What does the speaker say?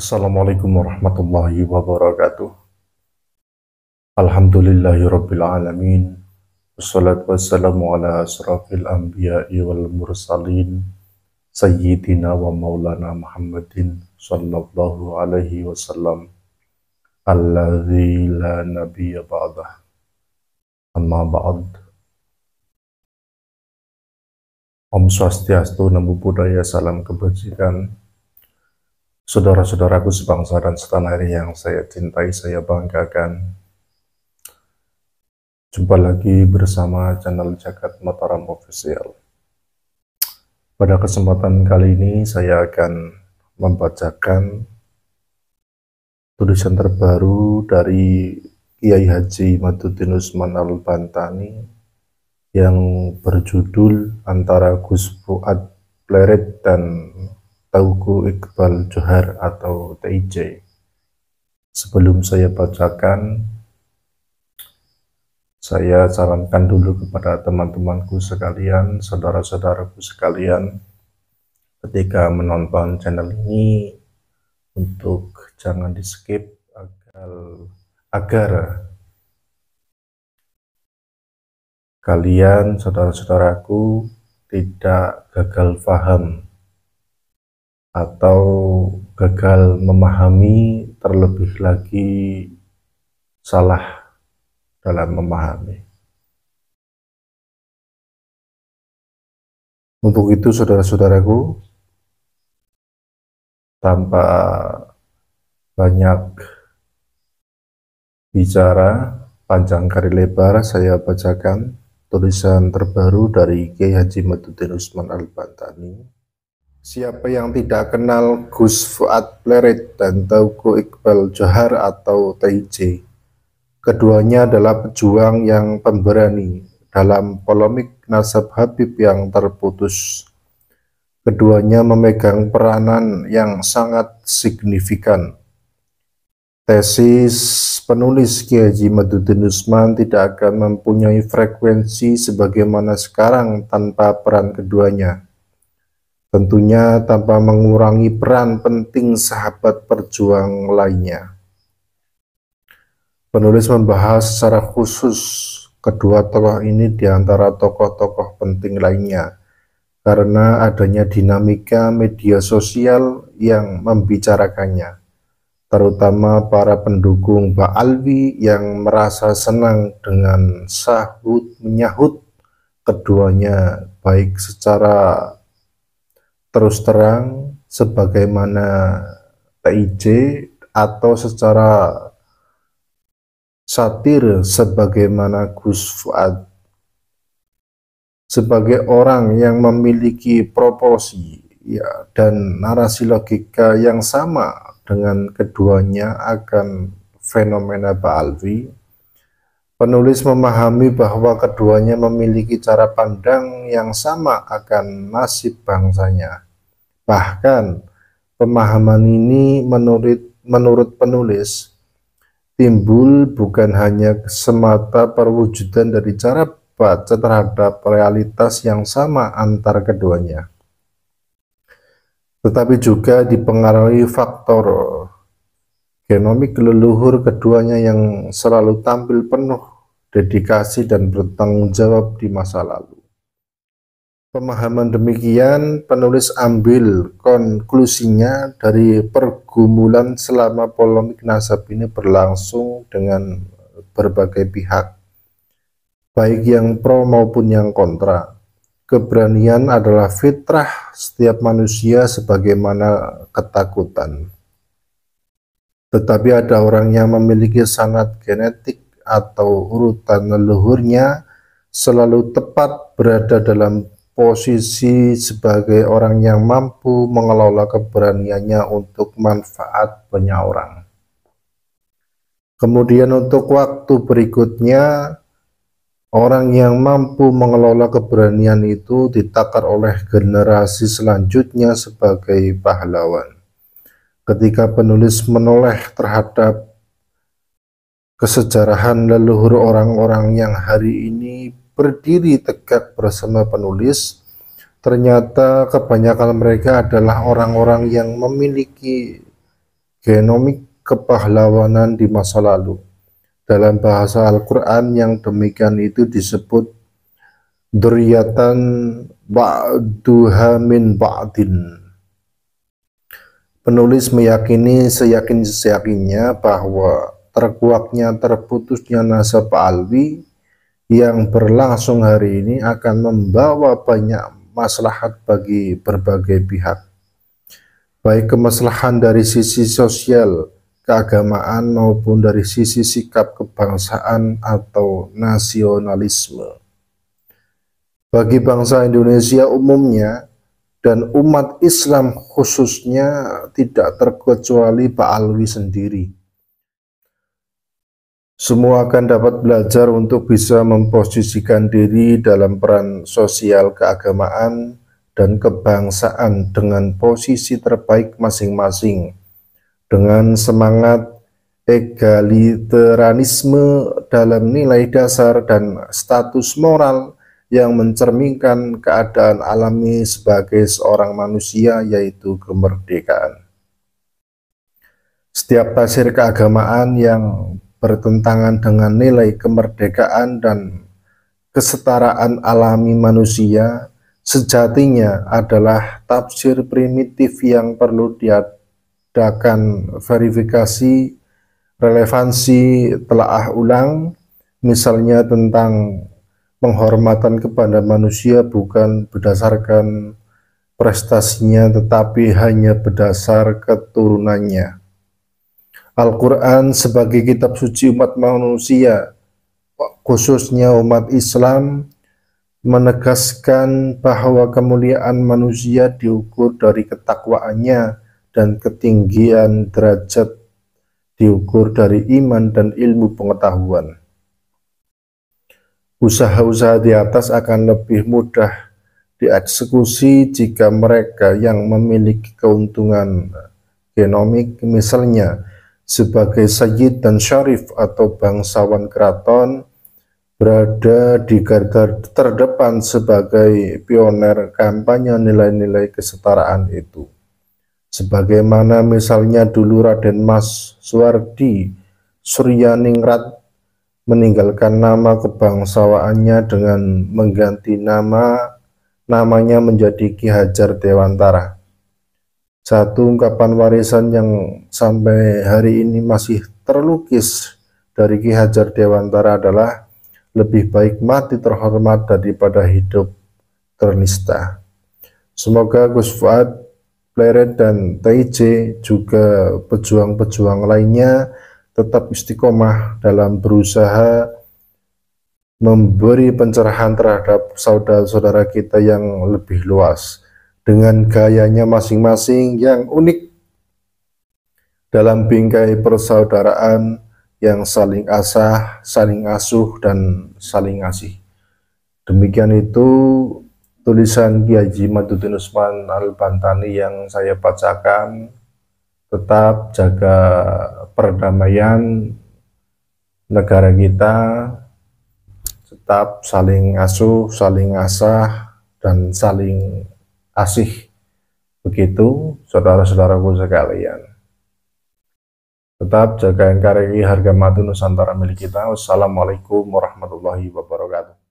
Assalamualaikum warahmatullahi wabarakatuh. Alhamdulillahirabbil alamin. Wassalatu wassalamu ala asrafil anbiya'i wal mursalin sayyidina wa maulana Muhammadin sallallahu alaihi wasallam alladzi la nabiyya ba'dah. Amma ba'd. Om Swastiastu, Namo Buddhaya, salam kebajikan. Saudara-saudaraku sebangsa dan setanah air yang saya cintai, saya banggakan. Jumpa lagi bersama channel Jagat Mataram Official. Pada kesempatan kali ini saya akan membacakan tulisan terbaru dari Kiai Haji Imaduddin Usman Al-Bantani yang berjudul Antara Gus Fuad Plerit dan Teuku Iqbal Johar atau TIJ. Sebelum saya bacakan, saya sarankan dulu kepada teman-temanku sekalian, saudara-saudaraku sekalian, ketika menonton channel ini untuk jangan di skip agar kalian, saudara-saudaraku, tidak gagal paham atau gagal memahami, terlebih lagi salah dalam memahami. Untuk itu, saudara-saudaraku, tanpa banyak bicara panjang kali lebar, saya bacakan tulisan terbaru dari Kiai Haji Imaduddin Usman Al-Bantani. Siapa yang tidak kenal Gus Fuad Plerit dan Teuku Iqbal Johar atau TIJ? Keduanya adalah pejuang yang pemberani dalam polemik nasab Habib yang terputus. Keduanya memegang peranan yang sangat signifikan. Tesis penulis Kiai Haji Imaduddin Usman tidak akan mempunyai frekuensi sebagaimana sekarang tanpa peran keduanya. Tentunya tanpa mengurangi peran penting sahabat perjuang lainnya. Penulis membahas secara khusus kedua tokoh ini di antara tokoh-tokoh penting lainnya karena adanya dinamika media sosial yang membicarakannya, terutama para pendukung Ba'alwi yang merasa senang dengan sahut menyahut keduanya, baik secara terus terang sebagaimana TIJ atau secara satir sebagaimana Gus Fuad. Sebagai orang yang memiliki proporsi dan narasi logika yang sama dengan keduanya akan fenomena Ba'alwi, penulis memahami bahwa keduanya memiliki cara pandang yang sama akan nasib bangsanya. Bahkan pemahaman ini menurut penulis timbul bukan hanya semata perwujudan dari cara baca terhadap realitas yang sama antar keduanya, tetapi juga dipengaruhi faktor genomik leluhur keduanya yang selalu tampil penuh dedikasi dan bertanggung jawab di masa lalu. Pemahaman demikian penulis ambil konklusinya dari pergumulan selama polemik nasab ini berlangsung dengan berbagai pihak, baik yang pro maupun yang kontra. Keberanian adalah fitrah setiap manusia sebagaimana ketakutan. Tetapi ada orang yang memiliki sanad genetik atau urutan leluhurnya selalu tepat berada dalam posisi sebagai orang yang mampu mengelola keberaniannya untuk manfaat banyak orang. Kemudian untuk waktu berikutnya, orang yang mampu mengelola keberanian itu ditakar oleh generasi selanjutnya sebagai pahlawan. Ketika penulis menoleh terhadap kesejarahan leluhur orang-orang yang hari ini berdiri tegak bersama penulis, ternyata kebanyakan mereka adalah orang-orang yang memiliki genomik kepahlawanan di masa lalu. Dalam bahasa Al-Quran yang demikian itu disebut dzurriyyatan ba'duha min ba'din. Penulis meyakini seyakin-yakinnya bahwa terputusnya nasab alwi yang berlangsung hari ini akan membawa banyak maslahat bagi berbagai pihak, baik kemaslahan dari sisi sosial, keagamaan maupun dari sisi sikap kebangsaan atau nasionalisme. Bagi bangsa Indonesia umumnya dan umat Islam khususnya tidak terkecuali Pak Alwi sendiri. Semua akan dapat belajar untuk bisa memposisikan diri dalam peran sosial keagamaan dan kebangsaan dengan posisi terbaik masing-masing, dengan semangat egalitarisme dalam nilai dasar dan status moral yang mencerminkan keadaan alami sebagai seorang manusia, yaitu kemerdekaan. Setiap tafsir keagamaan yang bertentangan dengan nilai kemerdekaan dan kesetaraan alami manusia sejatinya adalah tafsir primitif yang perlu diadakan verifikasi relevansi telaah ulang, misalnya tentang penghormatan kepada manusia bukan berdasarkan prestasinya tetapi hanya berdasar keturunannya. Al-Quran sebagai kitab suci umat manusia, khususnya umat Islam, menegaskan bahwa kemuliaan manusia diukur dari ketakwaannya dan ketinggian derajat diukur dari iman dan ilmu pengetahuan. Usaha-usaha di atas akan lebih mudah dieksekusi jika mereka yang memiliki keuntungan genomik, misalnya sebagai sayyid dan syarif atau bangsawan keraton, berada di garda terdepan sebagai pioner kampanye nilai-nilai kesetaraan itu. Sebagaimana misalnya dulu Raden Mas Suwardi Suryaningrat meninggalkan nama kebangsawaannya dengan mengganti namanya menjadi Ki Hajar Dewantara. Satu ungkapan warisan yang sampai hari ini masih terlukis dari Ki Hajar Dewantara adalah lebih baik mati terhormat daripada hidup ternista. Semoga Gus Fuad, Pleret, dan TIJ juga pejuang-pejuang lainnya tetap istiqomah dalam berusaha memberi pencerahan terhadap saudara-saudara kita yang lebih luas dengan gayanya masing-masing yang unik dalam bingkai persaudaraan yang saling asah, saling asuh, dan saling ngasih. Demikian itu tulisan Kiai Haji Madudin Usman Al-Bantani yang saya bacakan. Tetap jaga perdamaian negara kita, tetap saling asuh, saling asah, dan saling asih. Begitu saudara-saudaraku sekalian. Tetap jaga NKRI, harga mati Nusantara milik kita. Wassalamualaikum warahmatullahi wabarakatuh.